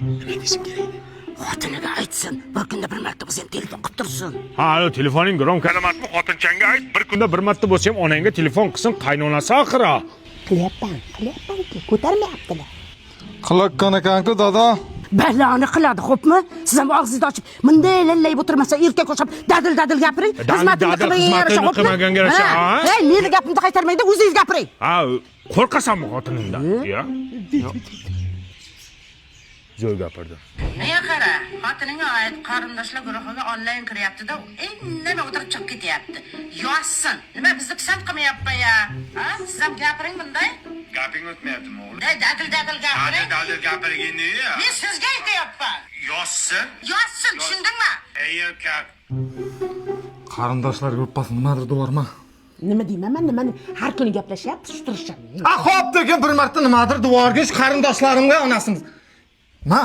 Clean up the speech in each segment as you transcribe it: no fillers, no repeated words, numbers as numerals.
Nima desam kerak? Xotiniga aytsin, bir kunda bir marta bo'lsa ham telefon qilib tursin. Ha, telefoning gромко emasmi? Xotinchangga ayt, bir kunda bir marta bo'lsa ham onangga telefon qilsin, qaynonasi oxira. Qilyapman-ku, ko'tarmayaptilar. Qilaqqan ekan-ku, dada. Baloni qiladi, xo'pmi? Siz ham og'zingizni ochib, bunday lallay o'tirmasa, erkak o'xshab dadil gapiring. Xizmatini qilmaganga yarasha. Hey, meni gapimni qaytarmaydi, o'zingiz gapiring. Ha, qo'rqasanmi xotiningdan? Ya? Zo'r gapirdi. Nega qara, xotining oid qarindoshlar guruhiga onlayn kiryapti-da, indamay o'tirib chiqib ketyapti. Yozsin. Nima bizni pisand qilmayapti ya? Ha? Siz ham gapiring bunday. Gaping o'tmayaptimi o'g'lim? Dadil gapiring. Dadil gapirganda ya. Men sizga aytayapman. Yozsin. Yozsin, tushundingmi? Ey erkak. Qarindoshlar gruppasi nimadir deyorma. Nima deyman, nimani har kuni gaplashyapti, turishadi. Xo'p, degan bir marta nimadir deyorgish qarindoshlarimga onasimiz. Ma.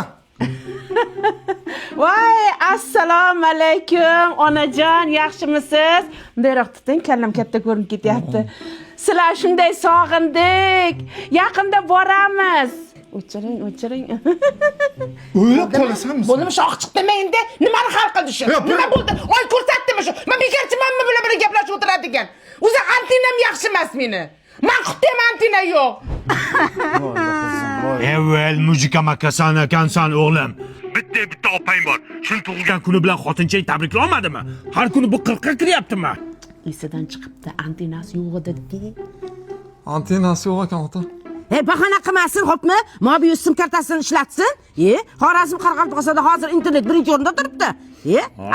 Voy, assalomu alaykum, onajon, yaxshimisiz? Bunday tuting, kallam katta ko'rinib ketyapti. Sizlar shunday sog'indik. Yaqinda boramiz. O'chiring. O'ylab qolasanmi? Bo'limi shoh chiqdi endi. Nimani hal qildi shu? Nima bo'ldi? Oy ko'rsatdimi shu? Men bekarchimanmi bilan birga gaplashib o'tiradigan? O'zi antinam yaxshi emas meni. Men qutdem antina yo'q. Evvel mujikamakkasan ekansan o'g'lim. Bitta opang bor. Shuni tug'ilgan kuni bilan xotinchang tabriklamadimi? Har kuni bu qirqqa kiryaptimi? Esidan chiqibdi, antinasi yo'q edi. Antenasi yo'q ekan, ota. Bahona qilmasin, xo'pmi? Mobius sim kartasini ishlatsin. Xorazm Qoraqalpog'istonda hozir internet birinchi o'rinda turibdi.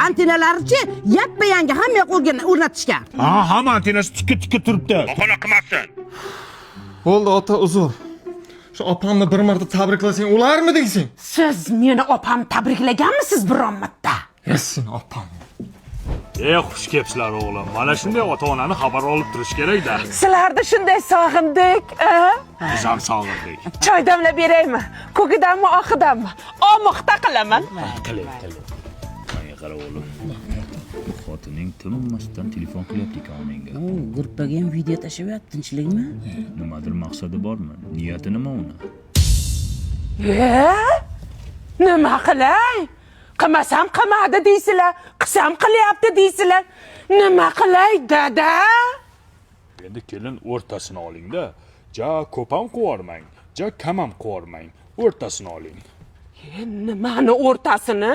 Antenalarichi yappa-yangi hamma o'rnatishgan. Ha, hamma antenasi tikka turibdi. Bahona qilmasin. Bo'ldi, ota, uzr. Shu opamni bir marta tabriklasang ularmi deysan? Siz meni opam tabriklaganmisiz biron marta? Sen opam. Xush kelibsizlar o'g'lim. Mana shunday ota-onani xabar olib turish kerak-da. Sizlarni shunday sog'indik, Biz ham sog'indik. Choy damlab beraymi? Ko'kidanmi, oqidanmi? Omoqda qilaman. Qiling. Menga qara o'g'lim. Xotining tinmasdan telefon qilyapti ekan onangga. Gruppaga ham video tashyapti, tinchlikmi? Nimadir maqsadi bormi? Niyati nima uni? Nima qilay? Qilmasam qilmadi deysizlar, qilsam qilyapti deysizlar. Nima qilay, dada? Endi kelin o'rtasini oling-da. Ja ko'p ham qo'yarmang, ja kam ham qo'yarmang. O'rtasini oling. Nimani o'rtasini?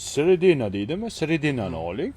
Sredina deydimi? Sredinani oling.